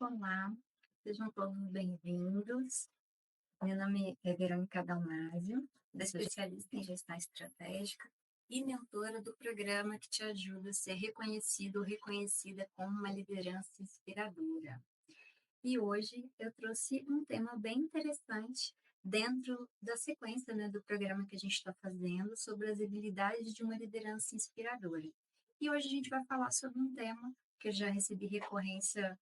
Olá, sejam todos bem-vindos. Meu nome é Verônica Dalmásio, sou especialista em gestão estratégica e mentora do programa que te ajuda a ser reconhecido ou reconhecida como uma liderança inspiradora. E hoje eu trouxe um tema bem interessante dentro da sequência, né, do programa que a gente está fazendo sobre as habilidades de uma liderança inspiradora. E hoje a gente vai falar sobre um tema que eu já recebi recorrência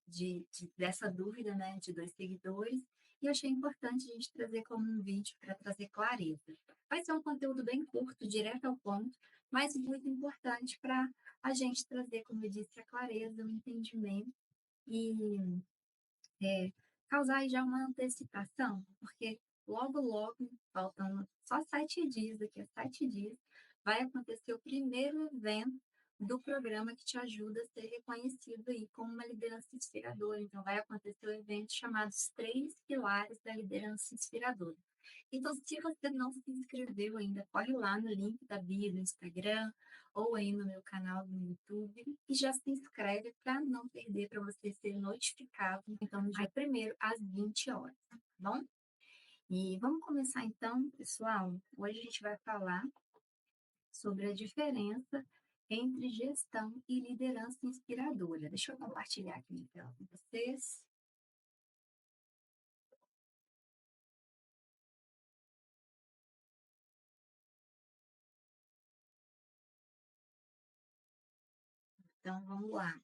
dessa dúvida, né, de 2 seguidores, e eu achei importante a gente trazer como um vídeo para trazer clareza. Vai ser um conteúdo bem curto, direto ao ponto, mas muito importante para a gente trazer, como eu disse, a clareza, o entendimento e causar aí já uma antecipação, porque logo, logo, faltam só 7 dias, daqui a 7 dias, vai acontecer o primeiro evento do programa que te ajuda a ser reconhecido aí como uma liderança inspiradora. Então, vai acontecer o evento chamado Os 3 Pilares da Liderança Inspiradora. Então, se você não se inscreveu ainda, corre lá no link da bio do Instagram ou aí no meu canal do YouTube e já se inscreve para não perder, para você ser notificado, então, no dia primeiro às 20 horas, tá bom? E vamos começar então, pessoal. Hoje a gente vai falar sobre a diferença entre gestão e liderança inspiradora. Deixa eu compartilhar aqui minha tela com vocês. Então, vamos lá.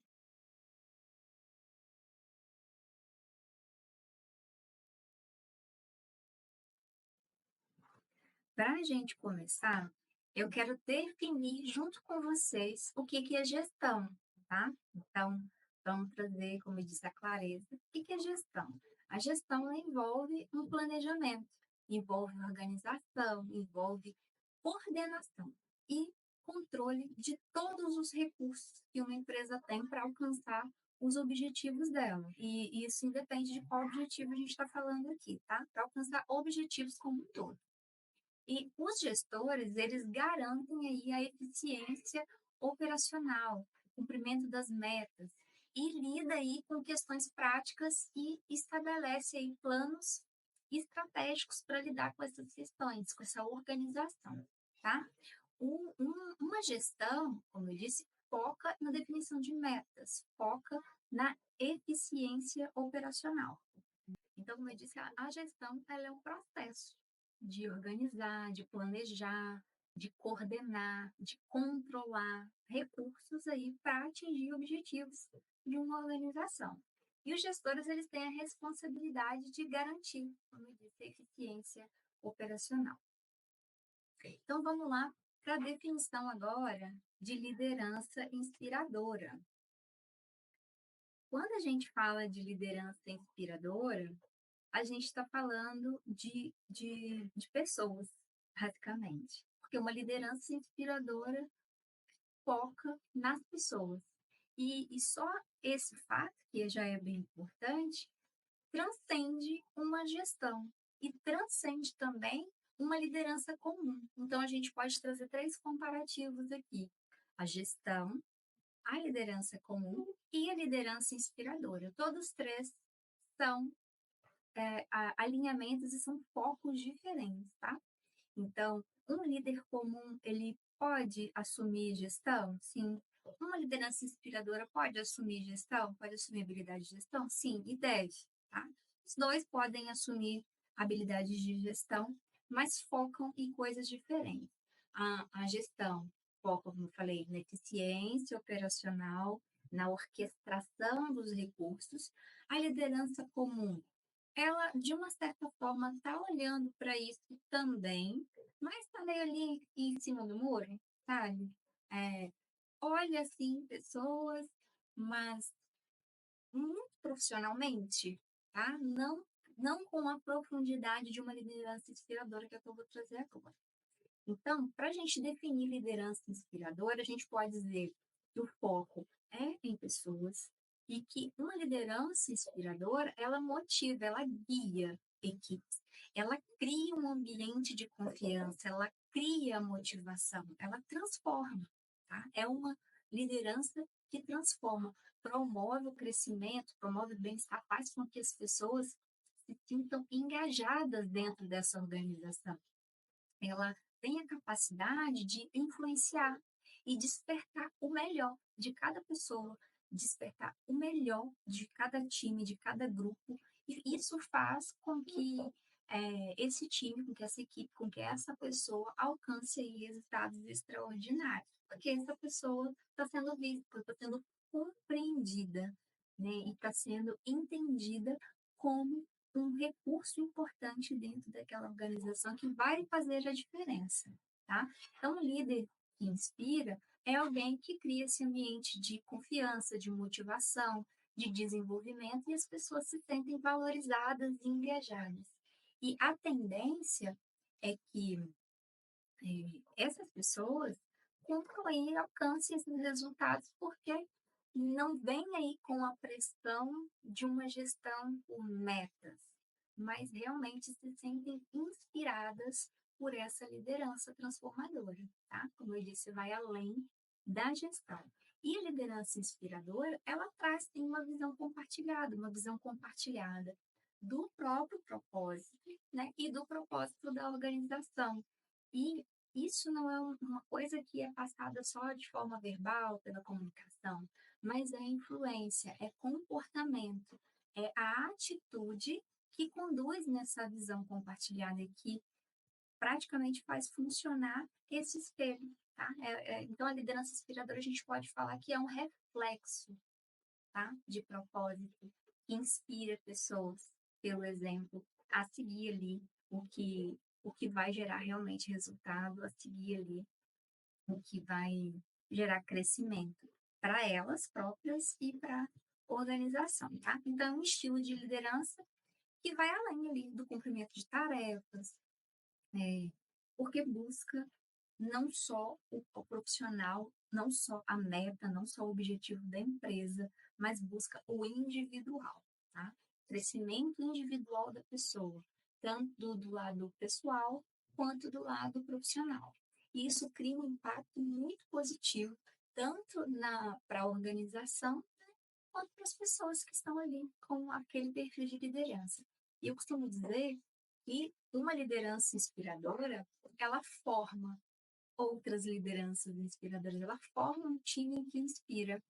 Para a gente começar, eu quero definir junto com vocês o que é gestão, tá? Então, vamos trazer, como eu disse, a clareza. O que é gestão? A gestão envolve um planejamento, envolve organização, envolve coordenação e controle de todos os recursos que uma empresa tem para alcançar os objetivos dela. E isso independe de qual objetivo a gente está falando aqui, tá? Para alcançar objetivos como um todo. E os gestores, eles garantem aí a eficiência operacional, o cumprimento das metas e lida aí com questões práticas e estabelece aí planos estratégicos para lidar com essas questões, com essa organização, tá? Uma gestão, como eu disse, foca na definição de metas, foca na eficiência operacional. Então, como eu disse, a gestão ela é um processo de organizar, de planejar, de coordenar, de controlar recursos aí para atingir objetivos de uma organização. E os gestores eles têm a responsabilidade de garantir, como eu disse, a eficiência operacional. Então, vamos lá para a definição agora de liderança inspiradora. Quando a gente fala de liderança inspiradora, a gente está falando de pessoas, basicamente. Porque uma liderança inspiradora foca nas pessoas. E só esse fato, que já é bem importante, transcende uma gestão e transcende também uma liderança comum. Então, a gente pode trazer 3 comparativos aqui: a gestão, a liderança comum e a liderança inspiradora. Todos 3 são alinhamentos e são focos diferentes, tá? Então, um líder comum, ele pode assumir gestão? Sim. Uma liderança inspiradora pode assumir gestão? Pode assumir habilidade de gestão? Sim, e deve, tá? Os dois podem assumir habilidades de gestão, mas focam em coisas diferentes. A gestão foca, como eu falei, na eficiência operacional, na orquestração dos recursos. A liderança comum, ela, de uma certa forma, está olhando para isso também, mas está meio ali em cima do muro, sabe? Olha, assim, pessoas, mas muito profissionalmente, tá? Não com a profundidade de uma liderança inspiradora que é que eu vou trazer agora. Então, para a gente definir liderança inspiradora, a gente pode dizer que o foco é em pessoas e que uma liderança inspiradora, ela motiva, ela guia equipes, ela cria um ambiente de confiança, ela cria motivação, ela transforma, tá? É uma liderança que transforma, promove o crescimento, promove o bem-estar, faz com que as pessoas se sintam engajadas dentro dessa organização. Ela tem a capacidade de influenciar e despertar o melhor de cada pessoa, despertar o melhor de cada time, de cada grupo, e isso faz com que esse time, com que essa equipe, com que essa pessoa alcance aí resultados extraordinários, porque essa pessoa está sendo vista, está sendo compreendida, né, e está sendo entendida como um recurso importante dentro daquela organização que vai fazer a diferença, tá? Então, o líder que inspira é alguém que cria esse ambiente de confiança, de motivação, de desenvolvimento, e as pessoas se sentem valorizadas e engajadas. E a tendência é que essas pessoas concluem e alcancem esses resultados porque não vem aí com a pressão de uma gestão por metas, mas realmente se sentem inspiradas por essa liderança transformadora, tá? Como eu disse, vai além da gestão. E a liderança inspiradora, ela traz tem uma visão compartilhada do próprio propósito, né, e do propósito da organização. E isso não é uma coisa que é passada só de forma verbal, pela comunicação, mas é influência, é comportamento, é a atitude que conduz nessa visão compartilhada e que praticamente faz funcionar esse espelho, tá? Então, a liderança inspiradora, a gente pode falar que é um reflexo, tá? De propósito, que inspira pessoas, pelo exemplo, a seguir ali o que vai gerar realmente resultado, a seguir ali o que vai gerar crescimento para elas próprias e para a organização, tá? Então, é um estilo de liderança que vai além ali do cumprimento de tarefas, é, porque busca não só o profissional, não só a meta, não só o objetivo da empresa, mas busca o individual, tá? Crescimento individual da pessoa, tanto do lado pessoal quanto do lado profissional. E isso cria um impacto muito positivo, tanto para a organização, né, quanto para as pessoas que estão ali com aquele perfil de liderança. E eu costumo dizer que uma liderança inspiradora, ela forma outras lideranças inspiradoras, ela forma um time que inspira,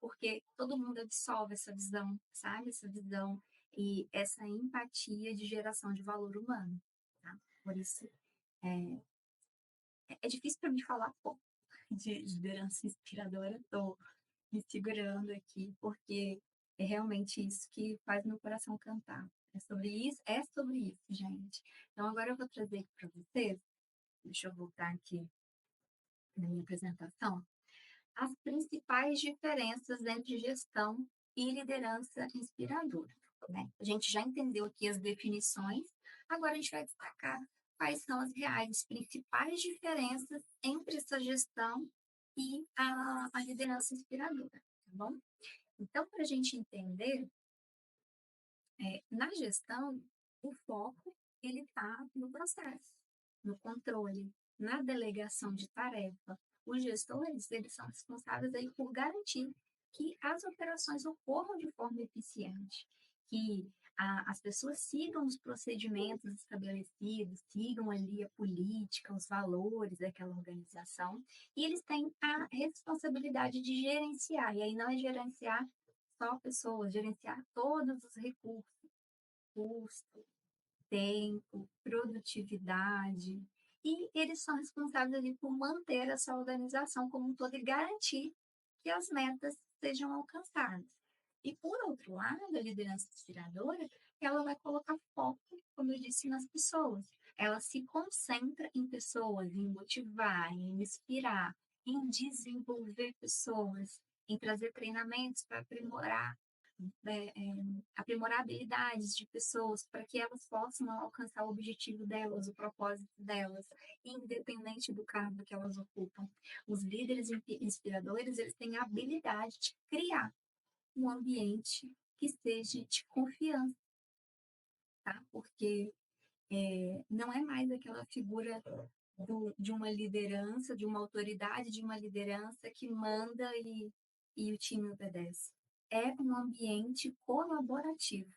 porque todo mundo absorve essa visão, sabe? Essa visão e essa empatia de geração de valor humano, tá? Por isso, é, é difícil para mim falar pouco de liderança inspiradora, estou me segurando aqui, porque é realmente isso que faz meu coração cantar. É sobre isso, gente. Então, agora eu vou trazer aqui para vocês, deixa eu voltar aqui na minha apresentação, as principais diferenças entre gestão e liderança inspiradora, né? A gente já entendeu aqui as definições, agora a gente vai destacar quais são as reais principais diferenças entre essa gestão e a liderança inspiradora, tá bom? Então, para a gente entender, na gestão, o foco ele está no processo, no controle, na delegação de tarefa. Os gestores eles são responsáveis aí por garantir que as operações ocorram de forma eficiente, que as pessoas sigam os procedimentos estabelecidos, sigam ali a política, os valores daquela organização, e eles têm a responsabilidade de gerenciar, e aí não é gerenciar só pessoas, gerenciar todos os recursos, custo, tempo, produtividade, e eles são responsáveis ali por manter essa organização como um todo e garantir que as metas sejam alcançadas. E, por outro lado, a liderança inspiradora, ela vai colocar foco, como eu disse, nas pessoas. Ela se concentra em pessoas, em motivar, em inspirar, em desenvolver pessoas, em trazer treinamentos para né, aprimorar habilidades de pessoas para que elas possam alcançar o objetivo delas, o propósito delas, independente do cargo que elas ocupam. Os líderes inspiradores, eles têm a habilidade de criar um ambiente que seja de confiança, tá? Porque não é mais aquela figura de uma liderança, de uma autoridade, de uma liderança que manda e o time obedece. É um ambiente colaborativo,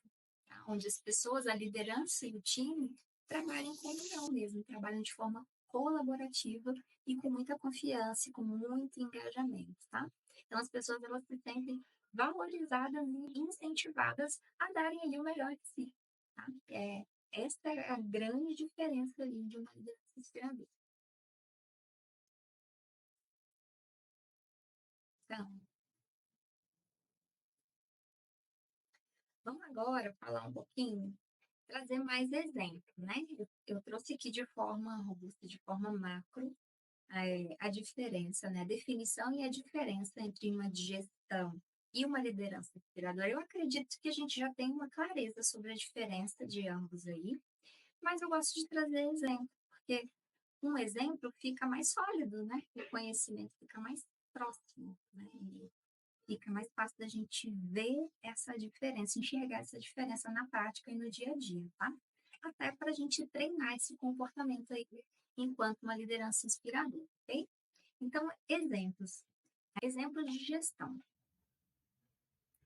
tá? Onde as pessoas, a liderança e o time trabalham em comunhão mesmo, trabalham de forma colaborativa e com muita confiança e com muito engajamento, tá? Então as pessoas elas se sentem valorizadas e incentivadas a darem ali o melhor de si, tá? Essa é a grande diferença ali de uma liderança inspiradora. Então, vamos agora falar um pouquinho, trazer mais exemplos, né? Eu trouxe aqui de forma robusta, de forma macro, a diferença, né? A definição e a diferença entre uma gestão e uma liderança inspiradora. Eu acredito que a gente já tem uma clareza sobre a diferença de ambos aí, mas eu gosto de trazer exemplo, porque um exemplo fica mais sólido, né? O conhecimento fica mais próximo, né? E fica mais fácil da gente ver essa diferença, enxergar essa diferença na prática e no dia a dia, tá? Até para a gente treinar esse comportamento aí enquanto uma liderança inspiradora, ok? Então, exemplos. Exemplos de gestão.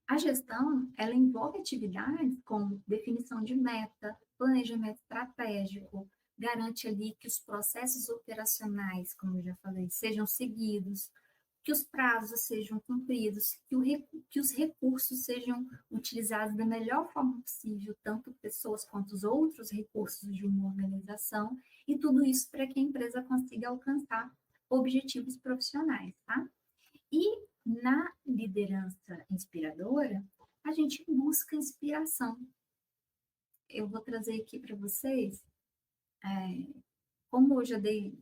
A gestão, ela envolve atividades como definição de meta, planejamento estratégico, garante ali que os processos operacionais, como eu já falei, sejam seguidos, que os prazos sejam cumpridos, que os recursos sejam utilizados da melhor forma possível, tanto pessoas quanto os outros recursos de uma organização, e tudo isso para que a empresa consiga alcançar objetivos profissionais, tá? E na liderança inspiradora, a gente busca inspiração. Eu vou trazer aqui para vocês, como eu já dei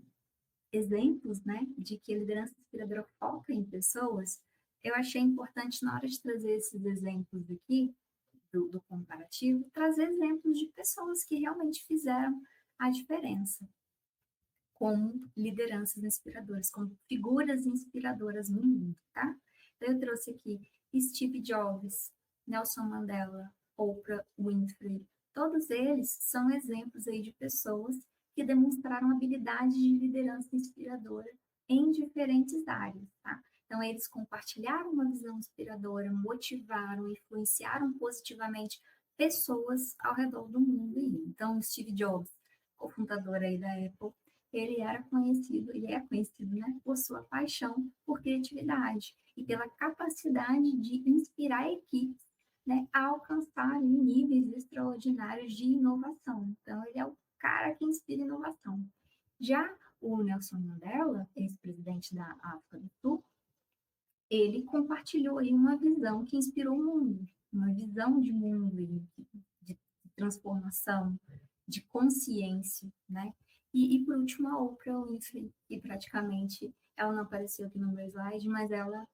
exemplos, né, de que a liderança inspiradora foca em pessoas, eu achei importante, na hora de trazer esses exemplos aqui, do comparativo, trazer exemplos de pessoas que realmente fizeram a diferença como lideranças inspiradoras, como figuras inspiradoras no mundo, tá? Então, eu trouxe aqui Steve Jobs, Nelson Mandela, Oprah Winfrey. Todos eles são exemplos aí de pessoas que demonstraram habilidade de liderança inspiradora em diferentes áreas, tá? Então, eles compartilharam uma visão inspiradora, motivaram, influenciaram positivamente pessoas ao redor do mundo. Então, Steve Jobs, cofundador aí da Apple, ele era conhecido e é conhecido, né, por sua paixão por criatividade e pela capacidade de inspirar equipes, né, a alcançar ali, níveis extraordinários de inovação. Então, ele é o cara que inspira inovação. Já o Nelson Mandela, ex-presidente da África do Sul, ele compartilhou aí uma visão que inspirou o mundo, uma visão de mundo, de transformação, de consciência, né? E por último, a Oprah Winfrey, que praticamente, ela não apareceu aqui no meu slide, mas ela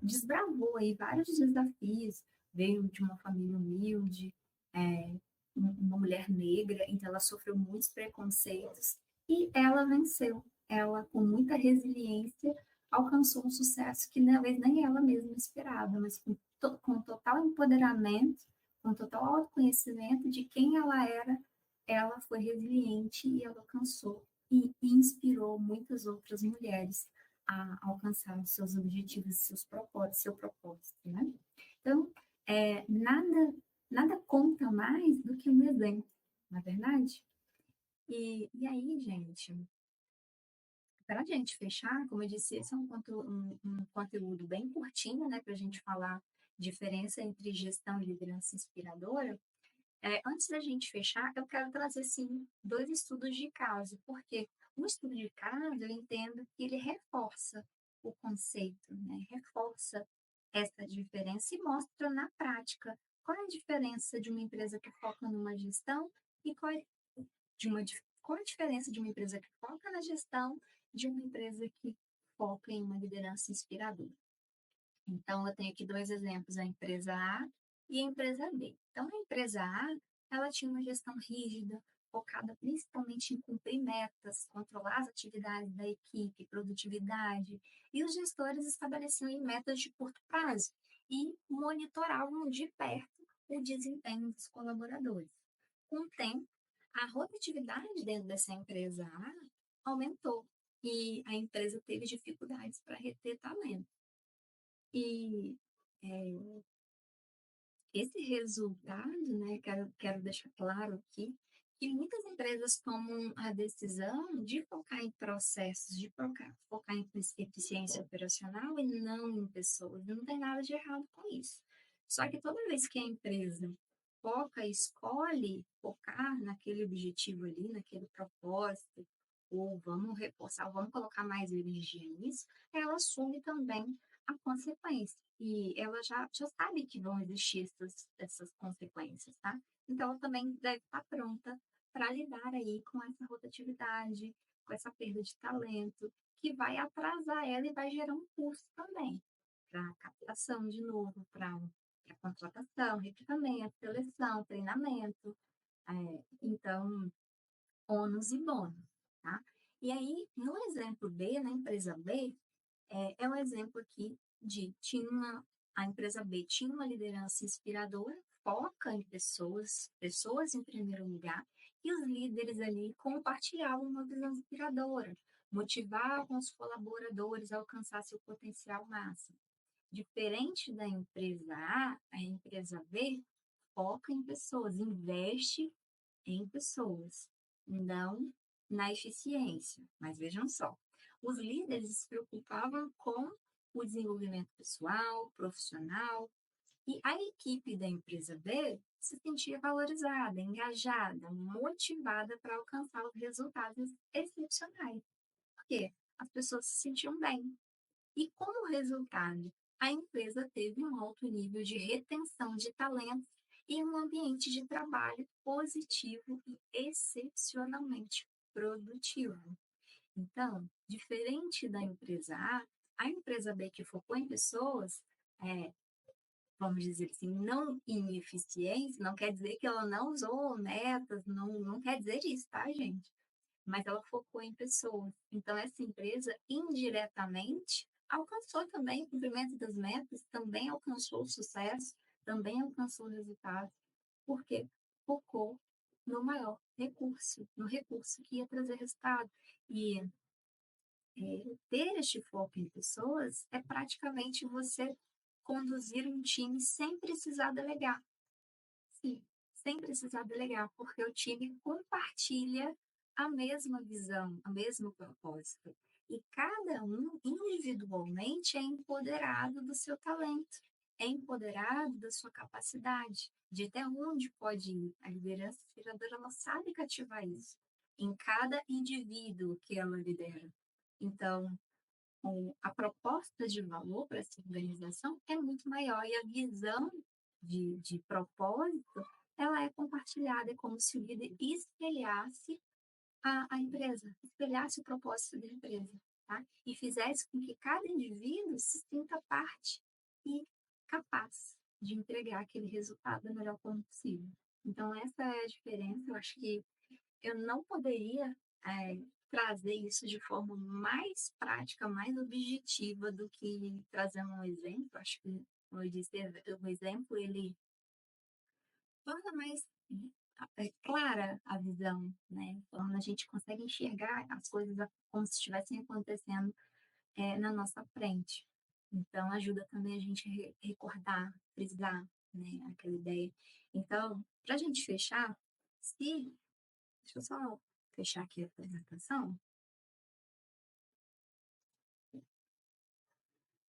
desbravou aí vários desafios, veio de uma família humilde, é, uma mulher negra, então ela sofreu muitos preconceitos e ela venceu. Ela, com muita resiliência, alcançou um sucesso que talvez nem ela mesma esperava, mas com total empoderamento, com total autoconhecimento de quem ela era, ela foi resiliente e ela alcançou e inspirou muitas outras mulheres a alcançar os seus objetivos, seus propósitos, seu propósito, né? Então, nada conta mais do que um exemplo, não é verdade? E aí, gente, para a gente fechar, como eu disse, esse é um conteúdo bem curtinho, né, para a gente falar diferença entre gestão e liderança inspiradora. Antes da gente fechar, eu quero trazer, sim, dois estudos de caso, porque um estudo de caso, eu entendo que ele reforça o conceito, né? Reforça essa diferença e mostra na prática qual é a diferença de uma empresa que foca numa gestão e qual é a diferença de uma empresa que foca na gestão de uma empresa que foca em uma liderança inspiradora. Então, eu tenho aqui dois exemplos, a empresa A e a empresa B. Então, a empresa A, ela tinha uma gestão rígida, focada principalmente em cumprir metas, controlar as atividades da equipe, produtividade, e os gestores estabeleciam metas de curto prazo e monitoravam de perto o desempenho dos colaboradores. Com o tempo, a rotatividade dentro dessa empresa A aumentou e a empresa teve dificuldades para reter talento. E esse resultado, né, quero deixar claro aqui, que muitas empresas tomam a decisão de focar em processos, de focar em eficiência operacional e não em pessoas. Não tem nada de errado com isso. Só que toda vez que a empresa foca, escolhe focar naquele objetivo ali, naquele propósito, ou vamos reforçar, ou vamos colocar mais energia nisso, ela assume também a consequência. E ela já sabe que vão existir essas consequências, tá? Então, ela também deve estar pronta para lidar aí com essa rotatividade, com essa perda de talento, que vai atrasar ela e vai gerar um custo também para captação de novo, para contratação, recrutamento, seleção, treinamento. Então, ônus e bônus, tá? E aí, no exemplo B, na empresa B, é um exemplo aqui de a empresa B tinha uma liderança inspiradora, foca em pessoas, pessoas em primeiro lugar, e os líderes ali compartilhavam uma visão inspiradora, motivavam os colaboradores a alcançar seu potencial máximo. Diferente da empresa a empresa B foca em pessoas, investe em pessoas, não na eficiência. Mas vejam só, os líderes se preocupavam com o desenvolvimento pessoal, profissional, e a equipe da empresa B se sentia valorizada, engajada, motivada para alcançar os resultados excepcionais, porque as pessoas se sentiam bem. E como resultado, a empresa teve um alto nível de retenção de talentos e um ambiente de trabalho positivo e excepcionalmente produtivo. Então, diferente da empresa a empresa B que focou em pessoas, é, vamos dizer assim, não em eficiência, não quer dizer que ela não usou metas, não quer dizer isso, tá, gente? Mas ela focou em pessoas. Então, essa empresa, indiretamente, alcançou também o cumprimento das metas, também alcançou o sucesso, também alcançou o resultado, porque focou no maior recurso, no recurso que ia trazer resultado. E ter este foco em pessoas é praticamente você conduzir um time sem precisar delegar. Sim, sem precisar delegar, porque o time compartilha a mesma visão, o mesmo propósito. E cada um, individualmente, é empoderado do seu talento, é empoderado da sua capacidade, de até onde pode ir. A liderança inspiradora, ela sabe cativar isso em cada indivíduo que ela lidera. Então, a proposta de valor para essa organização é muito maior e a visão de propósito ela é compartilhada, é como se o líder espelhasse a empresa, espelhasse o propósito da empresa, tá? E fizesse com que cada indivíduo se sinta parte e capaz de entregar aquele resultado da melhor forma possível. Então, essa é a diferença. Eu acho que eu não poderia trazer isso de forma mais prática, mais objetiva do que trazendo um exemplo. Acho que, como eu disse, o exemplo ele torna mais clara a visão, né? Torna a gente consegue enxergar as coisas como se estivessem acontecendo na nossa frente. Então, ajuda também a gente recordar, frisar, né, aquela ideia. Então, para a gente fechar, se deixa eu só fechar aqui a apresentação,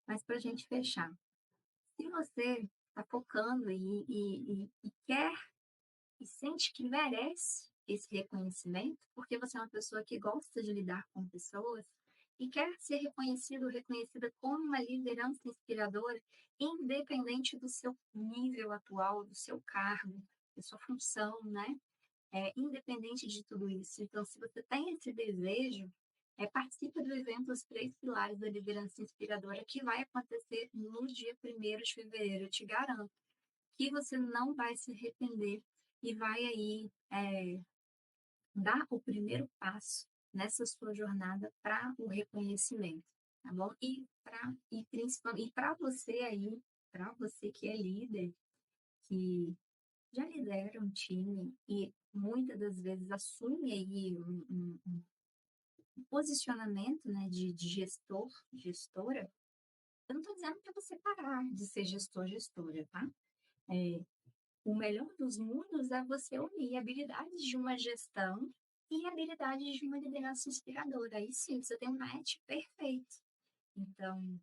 mas para a gente fechar, se você está focando e quer e sente que merece esse reconhecimento, porque você é uma pessoa que gosta de lidar com pessoas e quer ser reconhecido, reconhecida como uma liderança inspiradora, independente do seu nível atual, do seu cargo, da sua função, né? Independente de tudo isso. Então, se você tem esse desejo, participe do evento Os Três Pilares da Liderança Inspiradora, que vai acontecer no dia 1º de fevereiro. Eu te garanto que você não vai se arrepender e vai aí dar o primeiro passo nessa sua jornada para o reconhecimento, tá bom? E principalmente para você aí, para você que é líder, que já lidera um time e muitas das vezes assume aí um posicionamento, né, de gestor, gestora, Eu não estou dizendo para você parar de ser gestor, gestora, tá? Eh, o melhor dos mundos é você unir habilidades de uma gestão e habilidades de uma liderança inspiradora. Aí sim, você tem um match perfeito. Então,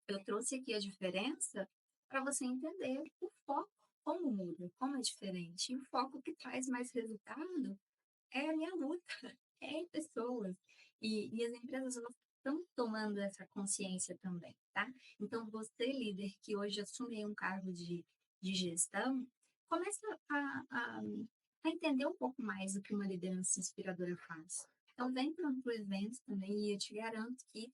eu trouxe aqui a diferença para você entender o foco, como muda, como é diferente. E o foco que traz mais resultado é a minha luta, é em pessoas. E as empresas elas estão tomando essa consciência também, tá? Então, você, líder, que hoje assume um cargo de gestão, começa a entender um pouco mais do que uma liderança inspiradora faz. Então, vem para o evento também e eu te garanto que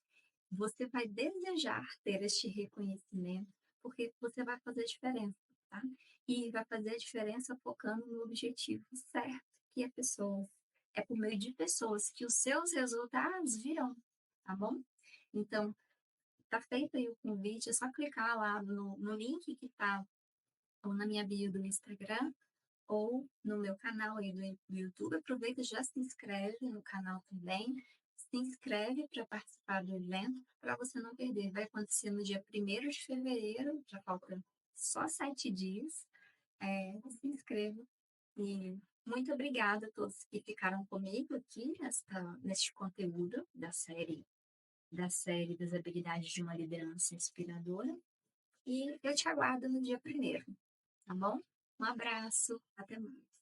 você vai desejar ter este reconhecimento, porque você vai fazer diferença, tá? E vai fazer a diferença focando no objetivo certo, que é pessoas. É por meio de pessoas que os seus resultados virão, tá bom? Então, tá feito aí o convite, é só clicar lá no link que tá ou na minha bio do Instagram ou no meu canal aí do YouTube. Aproveita e já se inscreve no canal também. Se inscreve para participar do evento, para você não perder. Vai acontecer no dia 1º de fevereiro, já falta só 7 dias. Se inscreva. E muito obrigada a todos que ficaram comigo aqui neste conteúdo da série das habilidades de uma liderança inspiradora. E eu te aguardo no dia 1º, tá bom? Um abraço, até mais.